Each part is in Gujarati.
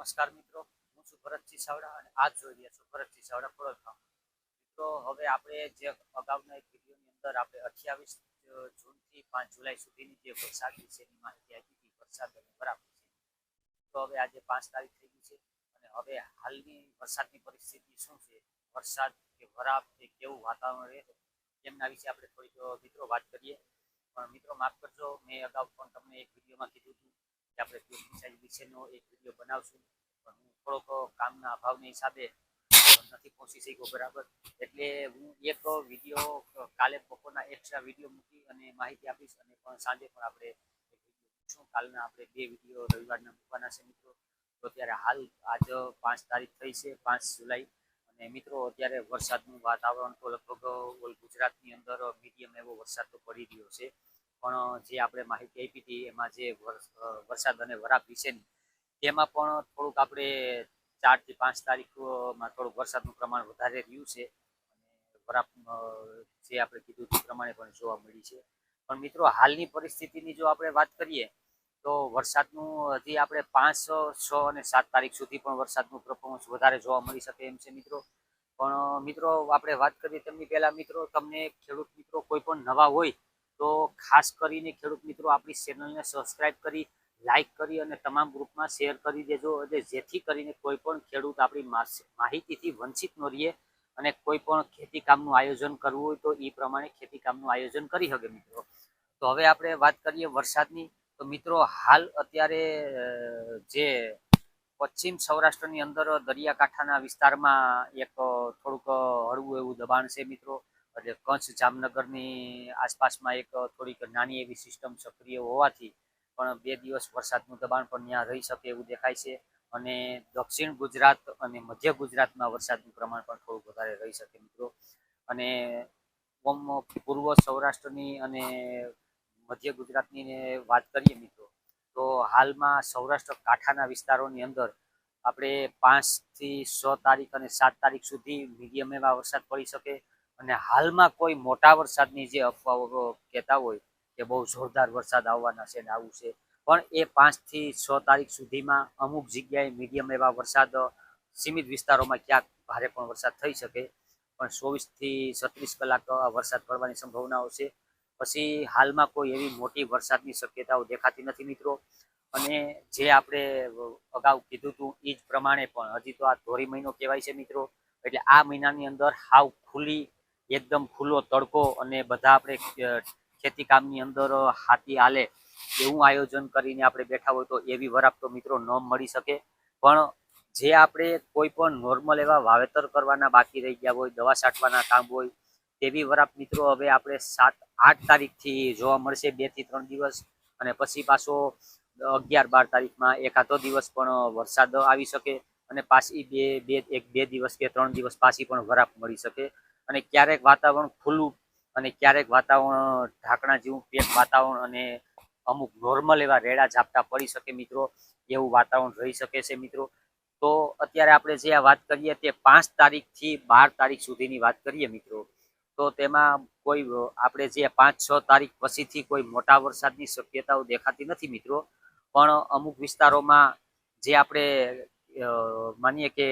નમસ્કાર મિત્રો, હું છું ભરતસિંહ ચાવડા અને આજ જોઈ રહ્યા છો ભરતસિંહ ચાવડા ખોડલ ફાર્મ. મિત્રો, હવે આપણે જે અગાઉના એક વિડીયોની અંદર આપણે 28 જૂનથી 5 જુલાઈ સુધીની જે વરસાદ વિશેની માહિતી આપી હતી, વરસાદ અને બરાબર છે. તો હવે આજે 5 તારીખ થઈ ગઈ છે અને હવે હાલની વરસાદની પરિસ્થિતિ શું છે, વરસાદ કે વરાપ કે કેવું વાતાવરણ રહે એમના વિશે આપણે થોડીક મિત્રો વાત કરીએ. પણ મિત્રો માફ કરજો, મેં અગાઉ પણ તમને એક વિડીયોમાં કીધું હતું કે આપણે પીક સિંચાઈ વિશેનો એક વિડીયો બનાવશું, પણ હું થોડોક કામના અભાવના હિસાબે નથી પહોંચી શક્યો બરાબર. એટલે હું એક વિડીયો કાલે બપોરના એક્સ્ટ્રા વિડીયો મૂકી અને માહિતી આપીશ, અને પણ સાંજે પણ આપણે એક વિડીયો મૂકશું. કાલના આપણે 2 વિડીયો રવિવારના મૂકવાના છે મિત્રો. તો અત્યારે હાલ આજ 5 તારીખ થઈ છે, 5 જુલાઈ. અને મિત્રો અત્યારે વરસાદનું વાતાવરણ તો લગભગ ઓલ ગુજરાતની અંદર મીડિયમ એવો વરસાદ તો પડી રહ્યો છે. પણ જે આપણે માહિતી આપી હતી એમાં જે વરસાદ અને વરાપ વિશેની, તેમાં પણ થોડુંક આપણે 4 થી 5 તારીખમાં થોડુંક વરસાદનું પ્રમાણ વધારે રહ્યું છે અને વરાપ જે આપણે કીધું તે પ્રમાણે પણ જોવા મળી છે. પણ મિત્રો હાલની પરિસ્થિતિની જો આપણે વાત કરીએ તો વરસાદનું હજી આપણે 5, 6 અને 7 તારીખ સુધી પણ વરસાદનું પરફોર્મન્સ વધારે જોવા મળી શકે એમ છે મિત્રો. પણ મિત્રો આપણે વાત કરીએ તેમની પહેલા મિત્રો, તમને ખેડૂત મિત્રો કોઈ પણ નવા હોય તો ખાસ કરીને ખેડૂત મિત્રો આપણી ચેનલને સબસ્ક્રાઈબ કરી, લાઈક કરી અને તમામ ગ્રુપમાં શેર કરી દેજો, એટલે જેથી કરીને કોઈ પણ ખેડૂત આપણી માહિતીથી વંચિત ન રહીએ અને કોઈ પણ ખેતી કામનું આયોજન કરવું હોય તો એ પ્રમાણે ખેતી કામનું આયોજન કરી શકે મિત્રો. તો હવે આપણે વાત કરીએ વરસાદની. તો મિત્રો હાલ અત્યારે જે પશ્ચિમ સૌરાષ્ટ્રની અંદર દરિયાકાંઠાના વિસ્તારમાં એક થોડુંક હળવું એવું દબાણ છે મિત્રો. એટલે કચ્છ જામનગરની આસપાસમાં એક થોડીક નાની એવી સિસ્ટમ સક્રિય હોવાથી પણ 2 દિવસ વરસાદનું દબાણ પણ ત્યાં રહી શકે એવું દેખાય છે. અને દક્ષિણ ગુજરાત અને મધ્ય ગુજરાતમાં વરસાદનું પ્રમાણ પણ થોડુંક વધારે રહી શકે મિત્રો. અને પૂર્વ સૌરાષ્ટ્રની અને મધ્ય ગુજરાતની વાત કરીએ મિત્રો, તો હાલમાં સૌરાષ્ટ્ર કાંઠાના વિસ્તારોની અંદર આપણે 5 થી 6 તારીખ અને 7 તારીખ સુધી મીડિયમ એવા વરસાદ પડી શકે. અને હાલમાં કોઈ મોટા વરસાદની જે અફવાઓ કહેતા હોય કે બહુ જોરદાર વરસાદ આવવાના છે ને આવું છે, પણ એ 5 થી 6 તારીખ સુધીમાં અમુક જગ્યાએ મીડિયમ એવા વરસાદ સીમિત વિસ્તારોમાં ક્યાંક ભારે પણ વરસાદ થઈ શકે. પણ 24 થી 36 કલાક વરસાદ પડવાની સંભાવનાઓ છે. પછી હાલમાં કોઈ એવી મોટી વરસાદની શક્યતાઓ દેખાતી નથી મિત્રો. અને જે આપણે અગાઉ કીધું હતું એ જ પ્રમાણે પણ હજી તો આ ધોરી મહિનો કહેવાય છે મિત્રો. એટલે આ મહિનાની અંદર હાવ ખુલ્લી, એકદમ ખુલ્લો તડકો અને બધા આપણે ખેતી કામની અંદર હાથી હાલે એવું આયોજન કરીને આપણે બેઠા હોય તો એવી વરાપ તો મિત્રો ન મળી શકે. પણ જે આપણે કોઈ પણ નોર્મલ એવા વાવેતર કરવાના બાકી રહી ગયા હોય, દવા છાંટવાના કામ હોય, તેવી વરાપ મિત્રો હવે આપણે 7-8 તારીખથી જોવા મળશે, 2 થી 3 દિવસ. અને પછી પાછો 11-12 તારીખમાં એકાદો દિવસ પણ વરસાદ આવી શકે અને પાછી 2 દિવસ કે 3 દિવસ પાછી પણ વરાપ મળી શકે. અને ક્યારેક વાતાવરણ ખુલ્લું અને ક્યારેક વાતાવરણ ઢાંકણા જેવું પેક વાતાવરણ અને અમુક નોર્મલ એવા રેડા ઝાપટા પડી શકે મિત્રો, એવું વાતાવરણ રહી શકે છે મિત્રો. તો અત્યારે આપણે જે આ વાત કરીએ તે 5 તારીખથી 12 તારીખ સુધીની વાત કરીએ મિત્રો. તો તેમાં કોઈ આપણે જે 5-6 તારીખ પછીથી કોઈ મોટા વરસાદની શક્યતાઓ દેખાતી નથી મિત્રો. પણ અમુક વિસ્તારોમાં જે આપણે માનીએ કે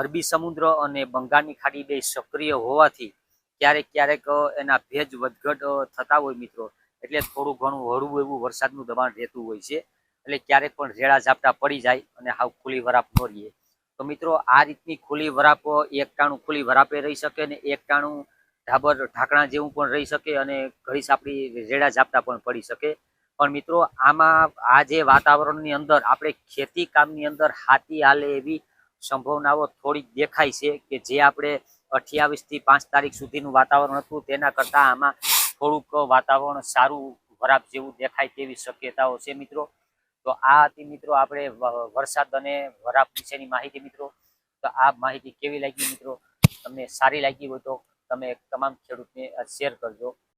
અરબી સમુદ્ર અને બંગાળની ખાડી બે સક્રિય હોવાથી ક્યારેક ક્યારેક એના ભેજ વધઘટ થતા હોય મિત્રો. એટલે થોડું ઘણું હળવું એવું વરસાદનું દબાણ રહેતું હોય છે. એટલે ક્યારેક પણ રેડા ઝાપટા પડી જાય અને હાવ ખુલ્લી વરાપ ન રહીએ. તો મિત્રો આ રીતની ખુલ્લી વરાપ એક ટાણું ખુલ્લી વરાપે રહી શકે ને એક ટાણું ઢાબર ઢાંકણા જેવું પણ રહી શકે અને ઘડી સાપડી રેડા ઝાપટા પણ પડી શકે. પણ મિત્રો આમાં આ જે વાતાવરણની અંદર આપણે ખેતી કામની અંદર હાથી હાલે એવી સંભાવનાઓ થોડીક દેખાય છે કે જે આપણે 28 થી 5 તારીખ સુધીનું વાતાવરણ હતું તેના કરતાં આમાં થોડુંક વાતાવરણ સારું, વરાપ જેવું દેખાય તેવી શક્યતાઓ છે મિત્રો. તો આ હતી મિત્રો આપણે વરસાદ અને વરાપ વિશેની માહિતી મિત્રો. તો આ માહિતી કેવી લાગી મિત્રો? તમને સારી લાગી હોય તો તમે તમામ ખેડૂતને શેર કરજો.